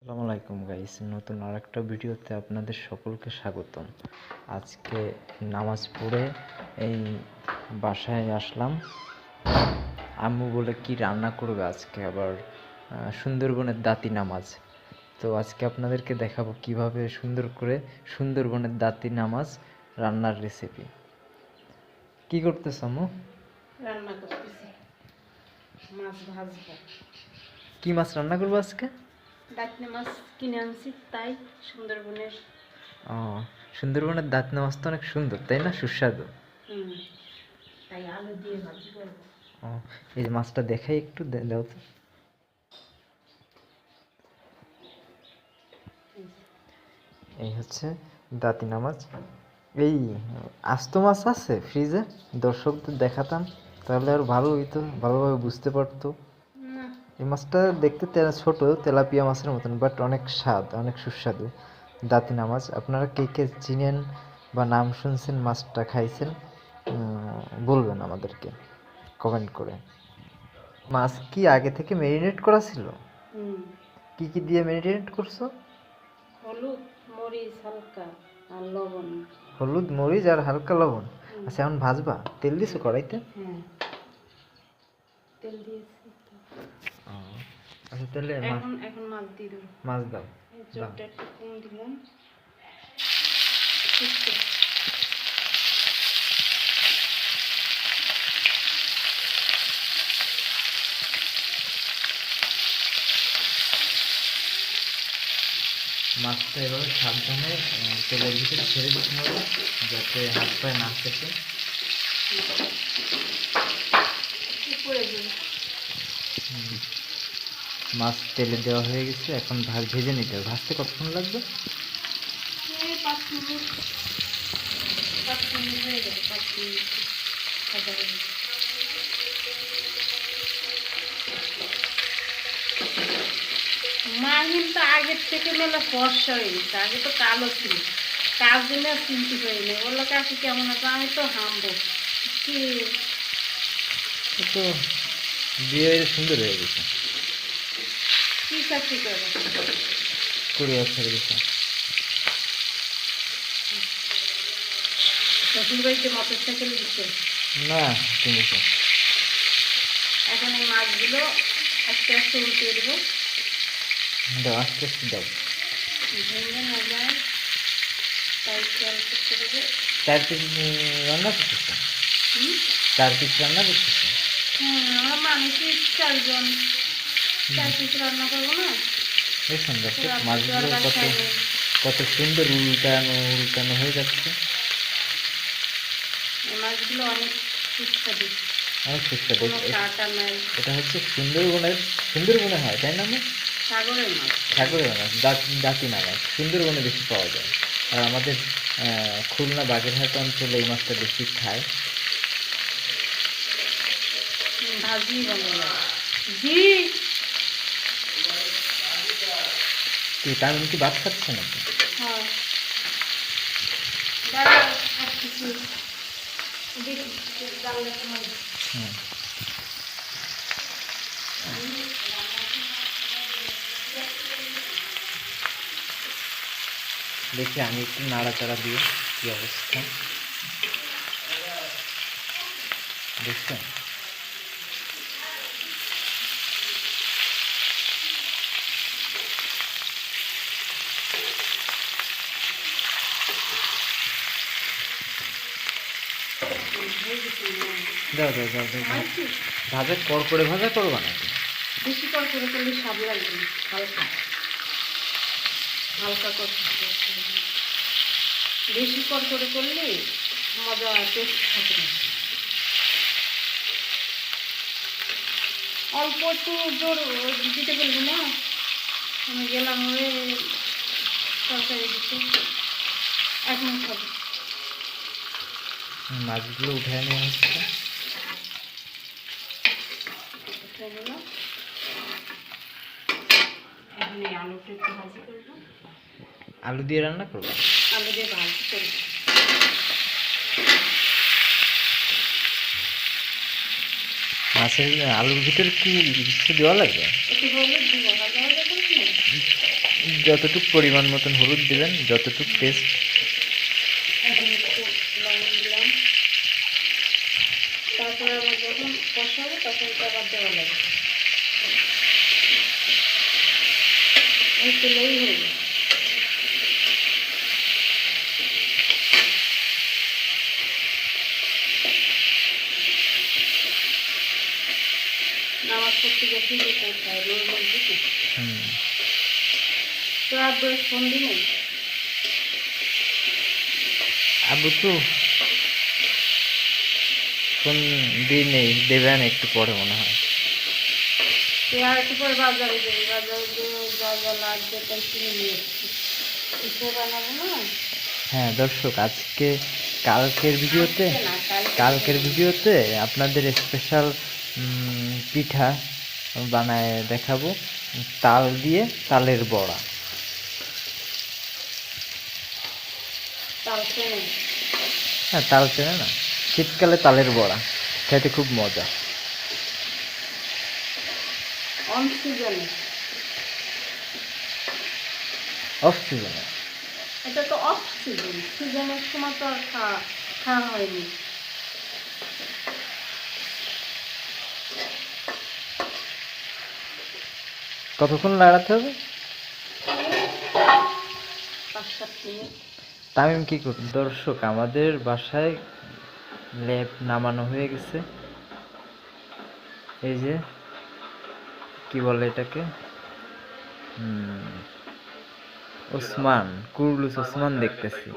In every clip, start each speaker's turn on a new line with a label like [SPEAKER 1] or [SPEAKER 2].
[SPEAKER 1] আসসালামু আলাইকুম গাইস, নতুন আরেকটা ভিডিওতে আপনাদের সকলকে স্বাগতম। আজকে নামাজ পড়ে এই বাসায় আসলাম। আম্মু বলে কি রান্না করবে আজকে, আবার সুন্দরবনের দাতি নামাজ। তো আজকে আপনাদেরকে দেখাবো কিভাবে সুন্দর করে সুন্দরবনের দাতি নামাজ রান্নার রেসিপি। কি করতেছ আম্মু?
[SPEAKER 2] রান্না করতেছি, মাছ ভাজবো।
[SPEAKER 1] কি মাছ রান্না করবো আজকে?
[SPEAKER 2] দাঁতনে মাছ কিনে আনছি, তাই সুন্দরবনের।
[SPEAKER 1] ও, সুন্দরবনের দাতি নামাজ তো অনেক সুন্দর, তাই না? সুস্বাদু।
[SPEAKER 2] তাই আলু দিয়ে ভাজি করবো।
[SPEAKER 1] ও, এই যে মাছটা দেখাই একটু, দাও তো। এই হচ্ছে দাতি নামাজ। এই আস্ত মাছ আছে ফ্রিজে, দর্শকদের দেখাতাম তাহলে আর ভালো হইতো, ভালোভাবে বুঝতে পারতো। এই মাছটা দেখতে ছোট, তেলাপিয়া মাছের মতন, বাট অনেক স্বাদ, অনেক সুস্বাদু। দাতি নামাজ আপনারা কে কে চিনেন বা নাম শুনছেন, মাছটা খাইছেন, বলবেন আমাদেরকে কমেন্ট করে। মাছ কি আগে থেকে ম্যারিনেট করা ছিল? কি কি দিয়ে ম্যারিনেট করছো?
[SPEAKER 2] হলুদ, মরিচ হালকা আর লবণ।
[SPEAKER 1] হলুদ, মরিচ আর হালকা লবণ। আচ্ছা, এখন ভাজবা? তেল দিছো কড়াইতে?
[SPEAKER 2] হ্যাঁ, তেল দিয়েছি।
[SPEAKER 1] আচ্ছা, তাহলে
[SPEAKER 2] এখন মাছ দিয়ে দেবো।
[SPEAKER 1] মাছ দাও।
[SPEAKER 2] জলটা একটু কম দিলাম।
[SPEAKER 1] মাছটা এভাবে সাবধানে তেলের ভিতরে ছেড়ে দিতে হবে, যাতে হাত পায়ে না খেতে। মাছ তেলে দেওয়া হয়ে গেছে, এখন ভেজে নিতে হবে। ভাজতে কতক্ষণ লাগবে?
[SPEAKER 2] 5 মিনিট। 5 মিনিট হয়ে যাবে। 5 মিনিট ভাজা হয়ে গেছে। মা কিন্তু আগের থেকে মেলা ফর্সা হয়ে গেছে, আগে তো কালো ছিল, কার জন্য চিনতে পারিনি। বললো কাকি কেমন আছে, আমি তো হামবো কি
[SPEAKER 1] তো বিয়ে সুন্দর হয়ে গেছে।
[SPEAKER 2] কি চাকরি করে?
[SPEAKER 1] কুড়ি বছর গেছে।
[SPEAKER 2] শ্বশুর বাড়িতে মোটর সাইকেল দিচ্ছে
[SPEAKER 1] না, কিনেছে।
[SPEAKER 2] এখন এই মাছগুলো আস্তে আস্তে উল্টিয়ে দেবো,
[SPEAKER 1] দাও, আস্তে আস্তে দাও।
[SPEAKER 2] ভেঙে না যায় তাই খেয়াল করতে হবে।
[SPEAKER 1] 4 পিস রান্না করতেছে? 4 পিস রান্না করতেছে?
[SPEAKER 2] আমরা মানুষই 4 জন, 4 পিস রান্না করবো না।
[SPEAKER 1] দেখুন দর্শক, মাছগুলো কত সুন্দর উল্টানো উল্টানো হয়ে যাচ্ছে।
[SPEAKER 2] মাছগুলো অনেক সুস্বাদু,
[SPEAKER 1] অনেক সুস্বাদু।
[SPEAKER 2] কাটা নাই।
[SPEAKER 1] এটা হচ্ছে সুন্দরবনে হয়, তাই না?
[SPEAKER 2] সাগরের মাছ,
[SPEAKER 1] সাগরের মাছ, দাতি নামাজ সুন্দরবনে বেশি পাওয়া যায়। আর আমাদের খুলনা বাগেরহাট অঞ্চলে এই মাছটা বেশি খায়।
[SPEAKER 2] ভাজি ভালো জি।
[SPEAKER 1] কি তামিম কি ভাত খাচ্ছে নাকি?
[SPEAKER 2] হ্যাঁ, দাঁড়া আসতেছি।
[SPEAKER 1] হুম, দেখি আমি একটু নাড়াচাড়া দিয়ে কি অবস্থা দেখছেন। দাও দাও দাও দাও। ভাজা করে ভাজা করবা নাকি?
[SPEAKER 2] বেশি করে করলে স্বাদ লাগবে না, হালকা হালকা করতে। বেশি করে করলে মজা টেস্ট থাকে না। অল্প একটু জোর দিতে বলবো না, আমি গেলাম হয়ে তরকারি দিতে। এখন খাবো।
[SPEAKER 1] মাছগুলো উঠে নেওয়া হচ্ছে।
[SPEAKER 2] এখন এই আলুটা একটু ভাজি করবো।
[SPEAKER 1] আলু দিয়ে রান্না করবো?
[SPEAKER 2] আলু দিয়ে ভাজি করবো।
[SPEAKER 1] মাছের আলুর ভিতরে কি কিছু দেওয়া লাগবে?
[SPEAKER 2] একটু হলুদ দিব, ভাজা ভাজা করবি না।
[SPEAKER 1] যতটুকু পরিমাণ মতন হলুদ দিবেন, যতটুকু টেস্ট।
[SPEAKER 2] এখন একটু লবণ দিলাম, তারপরে আবার যখন কষাবো তখন তো আবার দেওয়া লাগবে। এই তেলেই হয়ে গেছে। নামাজ পড়তে গেছি যে কোথায় রোজ বলছি কি তো আর বয়স ফোন দিই নাই।
[SPEAKER 1] আবু তো ফোন দিই নেই, দেবেন একটু পরে মনে হয়।
[SPEAKER 2] তুই আর একটু পরে বাজারে যাবি, বাজারে গিয়ে যা যা লাগবে তাই কিনে নিয়ে এসছি, পিঠে বানাবো না।
[SPEAKER 1] হ্যাঁ দর্শক, আজকে কালকের ভিডিওতে
[SPEAKER 2] আজকে না, কালকে
[SPEAKER 1] কালকের
[SPEAKER 2] বানাবো।
[SPEAKER 1] ভিডিওতে আপনাদের স্পেশাল পিঠা বানায় দেখাবো, তাল দিয়ে তালের বড়া।
[SPEAKER 2] তাল চেনে?
[SPEAKER 1] হ্যাঁ, তাল চেনে না? শীতকালে তালের বড়া খেতে খুব মজা।
[SPEAKER 2] অন সিজনে,
[SPEAKER 1] অফ সিজনে।
[SPEAKER 2] এটা তো অফ সিজন, সিজনের সময় তো আর খাওয়া খাওয়া হয়নি।
[SPEAKER 1] কতক্ষণ লাগাতে হবে?
[SPEAKER 2] 5-7 মিনিট।
[SPEAKER 1] তামিম কি করবে? দর্শক, আমাদের বাসায় ল্যাব নামানো হয়ে গেছে। এই যে কি বলে এটাকে, ওসমান, কুরুলুস ওসমান দেখতেছি,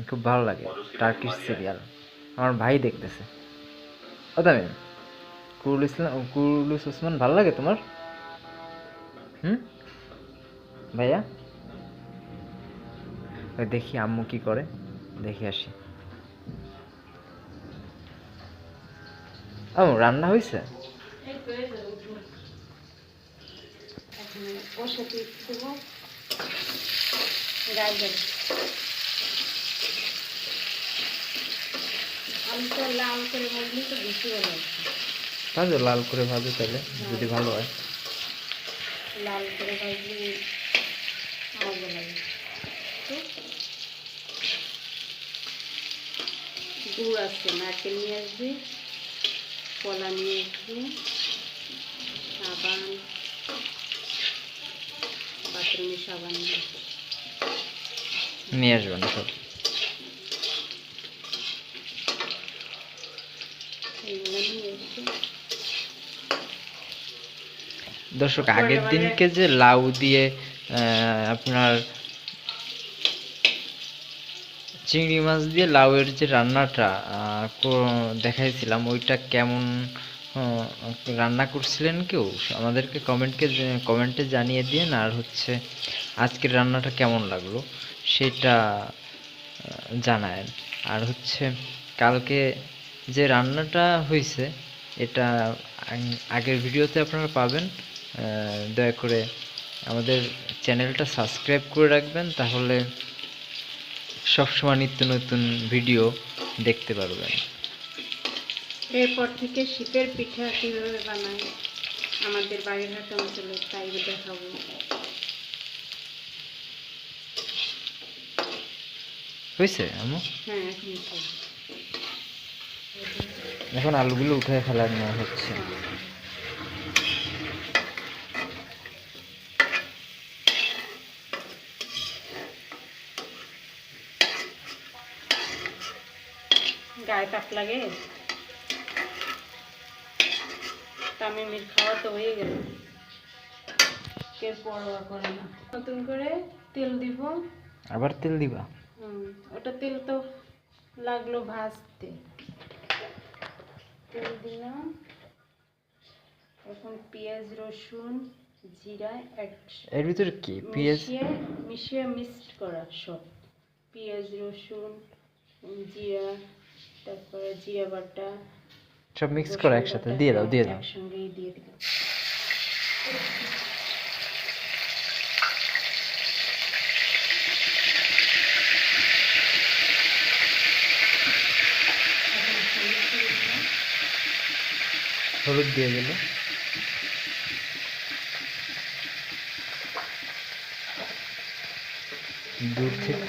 [SPEAKER 1] খুব ভালো লাগে। টার্কিশ সিরিয়াল, আমার ভাই দেখতেছে। ও তামিম, কুরুলুস ওসমান ভালো লাগে তোমার? ভাইয়া, ওই দেখি আম্মু কি করে, দেখে আসি। আম্মু রান্না হয়েছে?
[SPEAKER 2] এই তো এই যে উঠুন। এখন বসাতে দেবো গাজর। আমি তো লাল করে ভাজলে তো বেশি ভালো লাগছে।
[SPEAKER 1] ভাজো, লাল করে ভাজো তাহলে, যদি ভালো হয়।
[SPEAKER 2] লাল করে ভাজলে মজা লাগে। তো গুড় আছে, নারকেল নিয়ে আসবি, কলা নিয়ে আসবি, সাবান, বাথরুমের সাবান
[SPEAKER 1] নিয়ে আসবেন সব।
[SPEAKER 2] এইগুলো নিয়ে এসে
[SPEAKER 1] দর্শক,
[SPEAKER 2] তারপরে
[SPEAKER 1] আগের
[SPEAKER 2] এবারে
[SPEAKER 1] দিনকে যে লাউ দিয়ে আপনার চিংড়ি মাছ দিয়ে লাউয়ের যে রান্নাটা দেখাইছিলাম, ওইটা কেমন রান্না করছিলেন কেউ আমাদেরকে কমেন্টে জানিয়ে দিন। আর হচ্ছে আজকের রান্নাটা কেমন লাগলো সেটা জানায়েন। আর হচ্ছে কালকে যে রান্নাটা হয়েছে, এটা আগের ভিডিওতে আপনারা পাবেন। দয়া করে আমাদের চ্যানেলটা সাবস্ক্রাইব করে রাখবেন, তাহলে সবসময় নিত্য নতুন ভিডিও দেখতে পারবেন।
[SPEAKER 2] এরপর থেকে শীতের পিঠা কীভাবে বানায় আমাদের বাগেরহাট অঞ্চলে তাই দেখাবো।
[SPEAKER 1] হয়েছে আম্মু?
[SPEAKER 2] হ্যাঁ, এখন তো
[SPEAKER 1] এখন আলুগুলো উঠে ফেলানো হচ্ছে।
[SPEAKER 2] গায়ে তাপ লাগে। তামিমের খাওয়া তো হয়ে গেল, কেউ পরোয়া করে না। নতুন করে তেল দিব।
[SPEAKER 1] আবার তেল দিবা?
[SPEAKER 2] ওটা তেল তো লাগলো ভাজতে, তেল দিলাম। এখন পেঁয়াজ, রসুন, জিরা
[SPEAKER 1] এর ভিতরে কি পেঁয়াজ?
[SPEAKER 2] মিশিয়ে মিক্সড করা সব, পেঁয়াজ, রসুন, জিরা, তারপরে জিরা বাটা,
[SPEAKER 1] সব মিক্স করে একসাথে দিয়ে দাও, দিয়ে দাও।
[SPEAKER 2] একসঙ্গেই দিয়ে দিলাম।
[SPEAKER 1] হলুদ দিয়ে দিল। দূর থেকে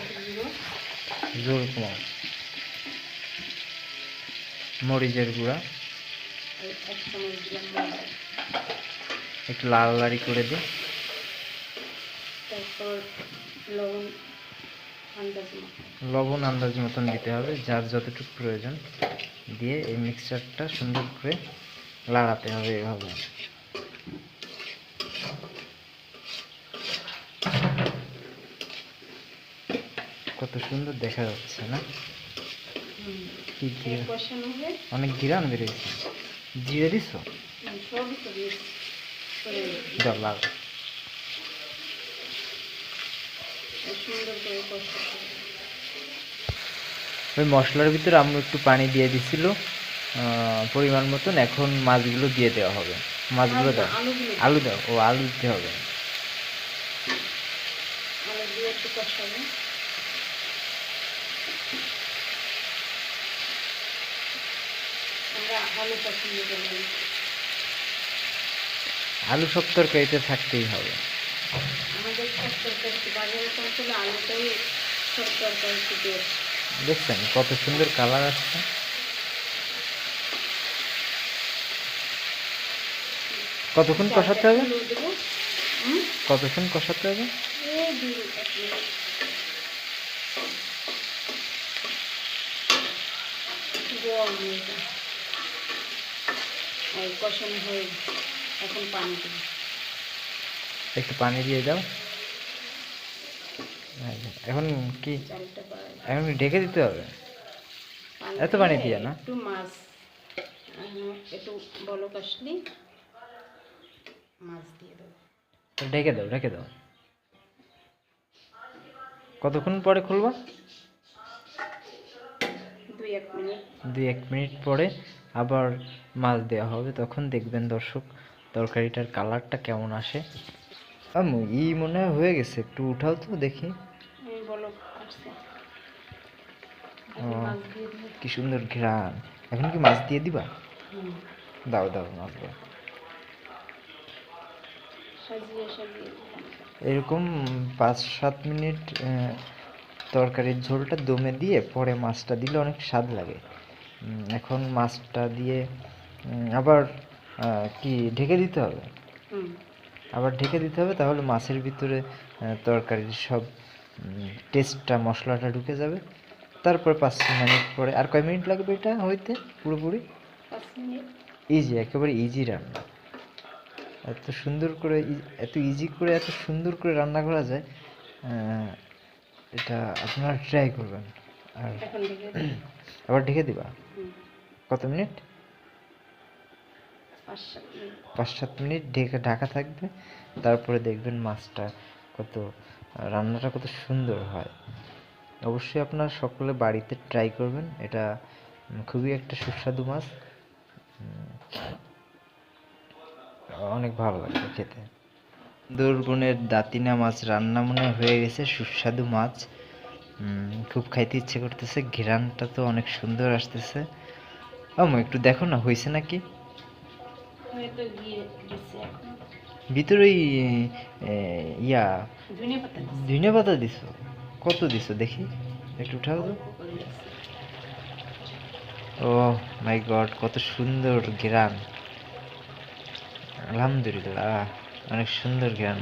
[SPEAKER 1] জোর কমাও। মরিচের গুঁড়া
[SPEAKER 2] এক চামচ দিলাম মরিচ।
[SPEAKER 1] একটু লাল লাড়ি করে দিই।
[SPEAKER 2] তারপর লবণ আন্দাজ মতো।
[SPEAKER 1] লবণ আন্দাজ মতন দিতে হবে, যার যতটুকু প্রয়োজন দিয়ে এই মিক্সচারটা সুন্দর করে লাড়াতে হবে এভাবে। কত সুন্দর দেখা যাচ্ছে না? কি
[SPEAKER 2] কষানো হবে।
[SPEAKER 1] অনেক ঘিরান বেরিয়েছে। জিরে দিছ?
[SPEAKER 2] সবই তো দিয়েছি।
[SPEAKER 1] দাও লাল।
[SPEAKER 2] সুন্দর করে কষাতে হবে।
[SPEAKER 1] ওই মশলার ভিতরে আম্মু একটু পানি দিয়ে দিছিল পরিমাণ মতন। এখন মাছগুলো দিয়ে দেওয়া হবে। মাছগুলো দাও। আলু দাও। ও আলু দিতে হবে।
[SPEAKER 2] আলু দিয়ে একটু কষাবো। আমরা আলু পছন্দ করি।
[SPEAKER 1] আলু সব তরকারিতে থাকতেই হবে।
[SPEAKER 2] আমাদের সব তরকারি বাজারে করলে আলুটাই সব তরকারি টেস্ট।
[SPEAKER 1] দেখছেন কত সুন্দর কালার আসছে? কতক্ষণ কষাতে হবে? কতক্ষণ কষাতে হবে?
[SPEAKER 2] কষানো হয়ে এখন পানি দেবো।
[SPEAKER 1] একটু পানি দিয়ে দাও। এখন কি এখন ঢেকে দিতে হবে? এত পানি দিয়ে না?
[SPEAKER 2] একটু মাছ একটু বলক আসলে মাছ দিয়ে দেবো।
[SPEAKER 1] ঢেকে দাও, ঢেকে দাও। কতক্ষণ পরে খুলবা?
[SPEAKER 2] 2-1 মিনিট।
[SPEAKER 1] 2-1 মিনিট পরে আবার মাছ দেওয়া হবে। তখন দেখবেন দর্শক তরকারিটার কালারটা কেমন আসে। আম্মু মনে হয় হয়ে গেছে, একটু উঠাও তো দেখি।
[SPEAKER 2] বলক আসছে।
[SPEAKER 1] কি সুন্দর ঘ্রাণ। এখন কি মাছ দিয়ে দিবা? দাও দাও মাছ দাও। এরকম 5-7 মিনিট তরকারির ঝোলটা দমে দিয়ে পরে মাছটা দিলে অনেক স্বাদ লাগে। এখন মাছটা দিয়ে আবার কি ঢেকে দিতে হবে? আবার ঢেকে দিতে হবে, তাহলে মাছের ভিতরে তরকারির সব টেস্টটা মশলাটা ঢুকে যাবে। তারপর 5 মিনিট পরে। আর কয় মিনিট লাগবে এটা হইতে পুরোপুরি?
[SPEAKER 2] 5 মিনিট।
[SPEAKER 1] ইজি, একেবারে ইজি রান্না। এত সুন্দর করে এত ইজি করে এত সুন্দর করে রান্না করা যায়, এটা আপনারা ট্রাই করবেন। আর আবার ঢেকে দিবা? কত মিনিট? 5-7 মিনিট ঢাকা থাকবে। তারপরে দেখবেন মাছটা রান্নাটা কত সুন্দর হয়। অবশ্যই আপনারা সকলে বাড়িতে ট্রাই করবেন। এটা খুবই একটা সুস্বাদু মাছ, অনেক ভালো লাগবে খেতে। সুন্দরবনের দাতিনা মাছ রান্না মনে হয়ে গেছে। সুস্বাদু মাছ, খুব খাইতে ইচ্ছে করতেছে। ঘ্রাণটা তো অনেক সুন্দর আসতেছে। আম্মু একটু দেখো না হয়েছে নাকি। ভিতরে ধনে পাতা দিছো? কত দিছো দেখি, একটু উঠাও তো। ও মাই গড, কত সুন্দর ঘ্রাণ। আলহামদুলিল্লাহ, অনেক সুন্দর ঘ্রাণ।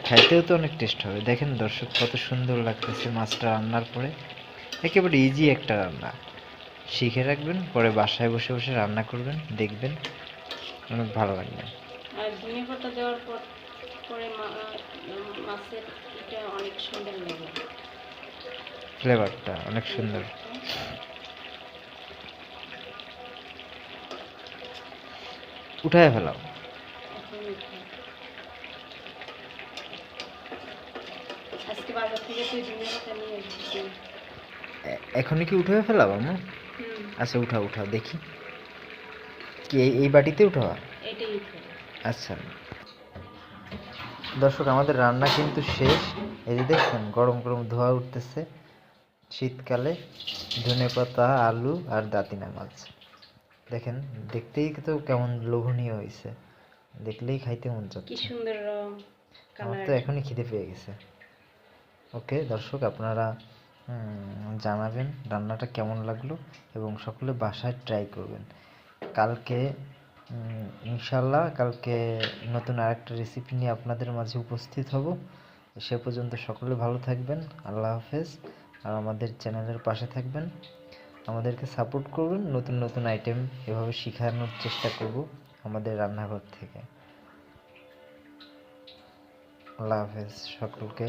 [SPEAKER 1] খাইতেও তো অনেক টেস্ট হবে। দেখেন দর্শক কত সুন্দর লাগতেছে মাছটা রান্নার পরে। একেবারে ইজি একটা রান্না, শিখে রাখবেন, পরে বাসায় বসে বসে রান্না করবেন, দেখবেন অনেক ভালো লাগবে।
[SPEAKER 2] আর ধনে পাতা দেওয়ার পরে মাছের এটা অনেক সুন্দর লাগে,
[SPEAKER 1] ফ্লেভারটা অনেক সুন্দর। উঠায় ফেলাও।
[SPEAKER 2] আজকে বাজার থেকে তুই ধনে পাতা নিয়ে এসেছি।
[SPEAKER 1] এখনই কি উঠায় ফেলাও আম্মু? আচ্ছা উঠাও উঠাও দেখি। কি এই বাটিতে উঠাও?
[SPEAKER 2] এটাই উঠাও।
[SPEAKER 1] আচ্ছা দর্শক, আমাদের রান্না কিন্তু শেষ। এই যে দেখছেন গরম গরম ধোয়া উঠতেছে। শীতকালে ধনেপাতা, আলু আর দাতিনা মাছ, দেখেন দেখতেই তো কেমন লোভনীয় হয়েছে, দেখলেই খাইতে মন চাচ্ছে।
[SPEAKER 2] কি সুন্দর রং,
[SPEAKER 1] আমার তো এখনই খিদে পেয়ে গেছে। ওকে দর্শক, আপনারা জানাবেন রান্নাটা কেমন লাগলো এবং সকলে বাসায় ট্রাই করবেন। কালকে ইনশাল্লাহ কালকে নতুন আরেকটা রেসিপি নিয়ে আপনাদের মাঝে উপস্থিত হব। সে পর্যন্ত সকলে ভালো থাকবেন। আল্লাহ হাফেজ। আর আমাদের চ্যানেলের পাশে থাকবেন, আমাদেরকে সাপোর্ট করবেন। নতুন নতুন আইটেম এভাবে শেখানোর চেষ্টা করব আমাদের রান্নাঘর থেকে। আল্লাহ হাফেজ সকলকে।